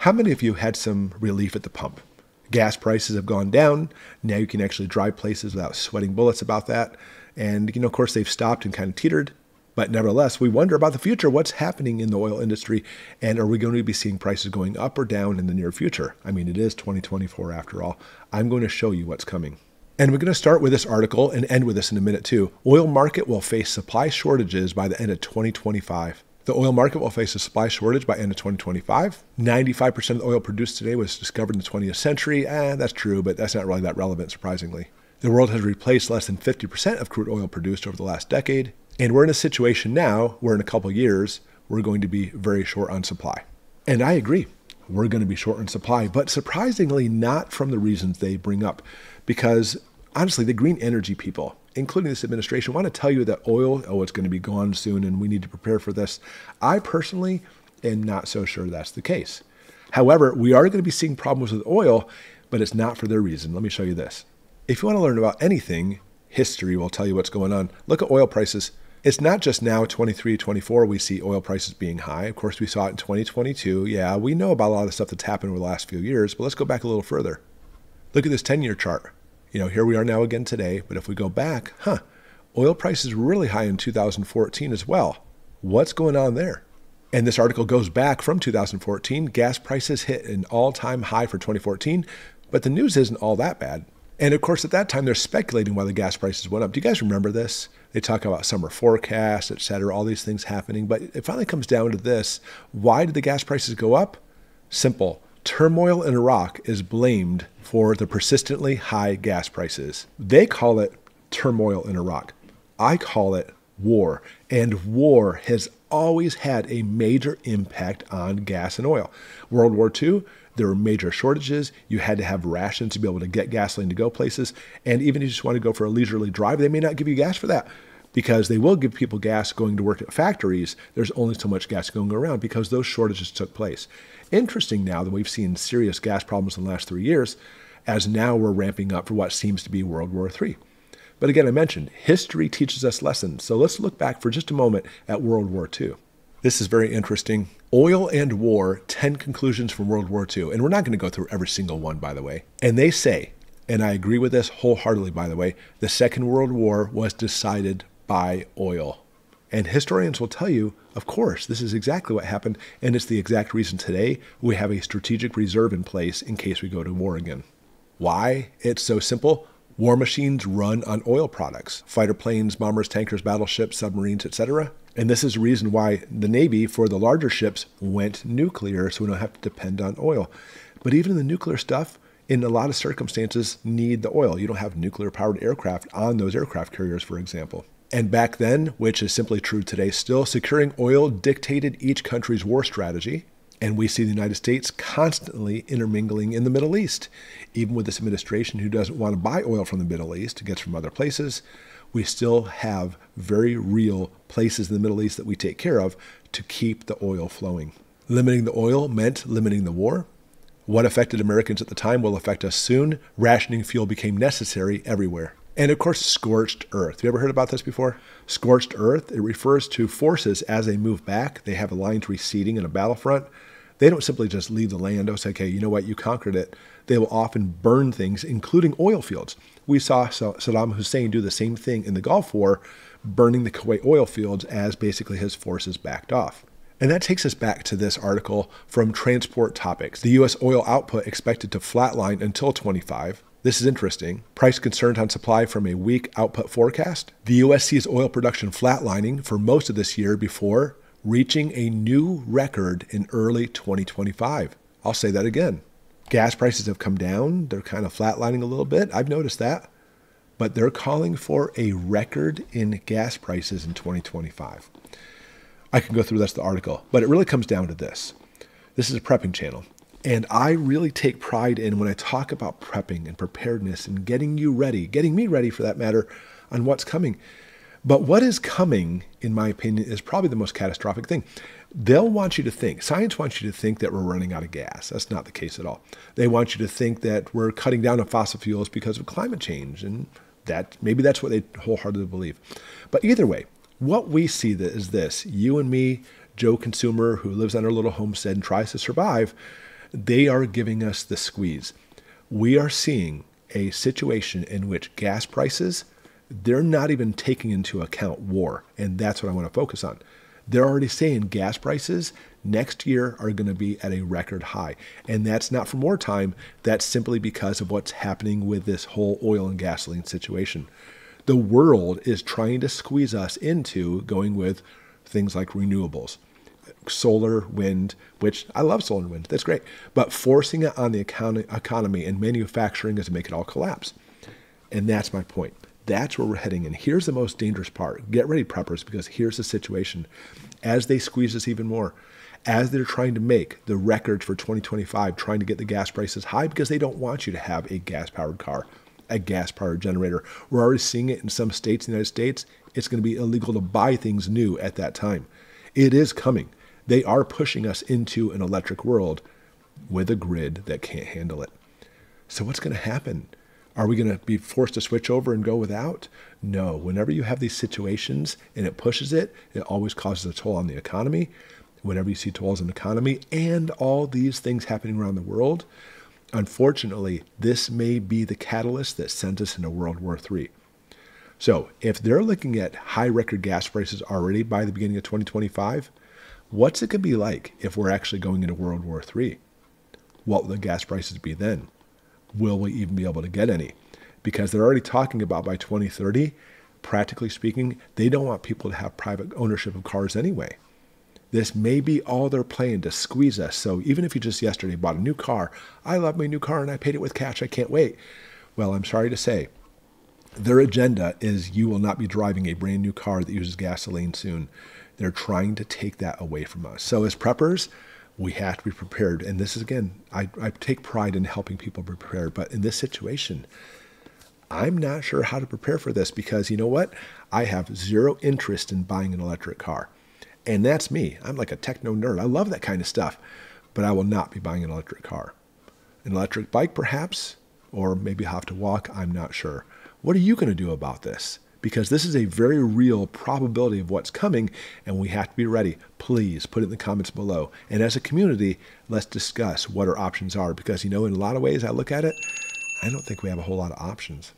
How many of you had some relief at the pump? Gas prices have gone down. Now you can actually drive places without sweating bullets about that. And, of course, they've stopped and kind of teetered. But nevertheless, we wonder about the future. What's happening in the oil industry? And are we going to be seeing prices going up or down in the near future? I mean, it is 2024 after all. I'm going to show you what's coming. And we're going to start with this article and end with this in a minute too. Oil market will face supply shortages by the end of 2025. The oil market will face a supply shortage by end of 2025. 95% of the oil produced today was discovered in the 20th century. That's true, but that's not really that relevant, surprisingly. The world has replaced less than 50% of crude oil produced over the last decade. And we're in a situation now where in a couple of years, we're going to be very short on supply. And I agree. We're going to be short on supply, but surprisingly not from the reasons they bring up. Because honestly, the green energy people, including this administration, want to tell you that oil, it's going to be gone soon and we need to prepare for this. I personally am not so sure that's the case. However, we are going to be seeing problems with oil, but it's not for their reason. Let me show you this. If you want to learn about anything, history will tell you what's going on. Look at oil prices. It's not just now, 23, 24, we see oil prices being high. Of course, we saw it in 2022. Yeah, we know about a lot of stuff that's happened over the last few years, but let's go back a little further. Look at this 10-year chart. Here we are now again today, but if we go back, oil prices were really high in 2014 as well. What's going on there? And this article goes back from 2014. Gas prices hit an all-time high for 2014, but the news isn't all that bad. And of course, at that time, they're speculating why the gas prices went up. Do you guys remember this? They talk about summer forecasts, et cetera, all these things happening. But it finally comes down to this. Why did the gas prices go up? Simple. Turmoil in Iraq is blamed for the persistently high gas prices. They call it turmoil in Iraq. I call it war. And war has always had a major impact on gas and oil. World War II, there were major shortages. You had to have rations to be able to get gasoline to go places. And even if you just want to go for a leisurely drive, they may not give you gas for that because they will give people gas going to work at factories. There's only so much gas going around because those shortages took place. Interesting now that we've seen serious gas problems in the last 3 years, as now we're ramping up for what seems to be World War III. But again, I mentioned history teaches us lessons. So let's look back for just a moment at World War II. This is very interesting. Oil and War, 10 conclusions from World War II. And we're not going to go through every single one, by the way. And they say, and I agree with this wholeheartedly, by the way, the Second World War was decided by oil. And historians will tell you, of course, this is exactly what happened. And it's the exact reason today we have a strategic reserve in place in case we go to war again. Why? It's so simple. War machines run on oil products. Fighter planes, bombers, tankers, battleships, submarines, etc. And this is the reason why the Navy, for the larger ships, went nuclear, so we don't have to depend on oil. But even the nuclear stuff, in a lot of circumstances, need the oil. You don't have nuclear-powered aircraft on those aircraft carriers, for example. And back then, which is simply true today still, securing oil dictated each country's war strategy. And we see the United States constantly intermingling in the Middle East. Even with this administration who doesn't want to buy oil from the Middle East, it gets from other places, we still have very real places in the Middle East that we take care of to keep the oil flowing. Limiting the oil meant limiting the war. What affected Americans at the time will affect us soon. Rationing fuel became necessary everywhere. And of course, scorched earth. Have you ever heard about this before? Scorched earth, it refers to forces as they move back. They have lines receding in a battlefront. They don't simply just leave the land. Oh, say, okay, you know what, you conquered it. They will often burn things, including oil fields. We saw Saddam Hussein do the same thing in the Gulf War, burning the Kuwait oil fields as basically his forces backed off. And that takes us back to this article from Transport Topics. The U.S. oil output expected to flatline until 25. This is interesting. Price concerned on supply from a weak output forecast. The U.S. sees oil production flatlining for most of this year before reaching a new record in early 2025. I'll say that again. Gas prices have come down. They're kind of flatlining a little bit. I've noticed that. But they're calling for a record in gas prices in 2025. I can go through the rest of the article, but it really comes down to this. This is a prepping channel. And I really take pride in when I talk about prepping and preparedness and getting you ready, getting me ready for that matter, on what's coming. But what is coming, in my opinion, is probably the most catastrophic thing. They'll want you to think, science wants you to think that we're running out of gas. That's not the case at all. They want you to think that we're cutting down on fossil fuels because of climate change. And that maybe that's what they wholeheartedly believe. But either way, what we see is this. You and me, Joe Consumer, who lives on our little homestead and tries to survive, They are giving us the squeeze. We are seeing a situation in which gas prices, they're not even taking into account war. And that's what I want to focus on. They're already saying gas prices next year are going to be at a record high. And that's not from wartime. That's simply because of what's happening with this whole oil and gasoline situation. The world is trying to squeeze us into going with things like renewables, solar, wind, which I love solar and wind. That's great. But forcing it on the economy and manufacturing is to make it all collapse. And that's my point. That's where we're heading. And here's the most dangerous part. Get ready, preppers, because here's the situation. As they squeeze us even more, as they're trying to make the records for 2025, trying to get the gas prices high because they don't want you to have a gas-powered car, a gas-powered generator. We're already seeing it in some states in the United States. It's going to be illegal to buy things new at that time. It is coming. They are pushing us into an electric world with a grid that can't handle it. So what's going to happen? Are we going to be forced to switch over and go without? No. Whenever you have these situations and it pushes it, it always causes a toll on the economy. Whenever you see tolls on the economy and all these things happening around the world, unfortunately, this may be the catalyst that sends us into World War III. So if they're looking at high record gas prices already by the beginning of 2025, what's it going to be like if we're actually going into World War III? What will the gas prices be then? Will we even be able to get any? Because they're already talking about by 2030, practically speaking, they don't want people to have private ownership of cars anyway. This may be all they're playing to squeeze us. So even if you just yesterday bought a new car, I love my new car and I paid it with cash, I can't wait. Well, I'm sorry to say, their agenda is you will not be driving a brand new car that uses gasoline soon. They're trying to take that away from us. So as preppers, we have to be prepared. And this is, again, I take pride in helping people prepare. But in this situation, I'm not sure how to prepare for this because you know what? I have zero interest in buying an electric car. And that's me. I'm like a techno nerd. I love that kind of stuff. But I will not be buying an electric car. An electric bike, perhaps, or maybe I'll have to walk. I'm not sure. What are you going to do about this? Because this is a very real probability of what's coming, and we have to be ready. Please put it in the comments below. And as a community, let's discuss what our options are. Because, you know, in a lot of ways I look at it, I don't think we have a whole lot of options.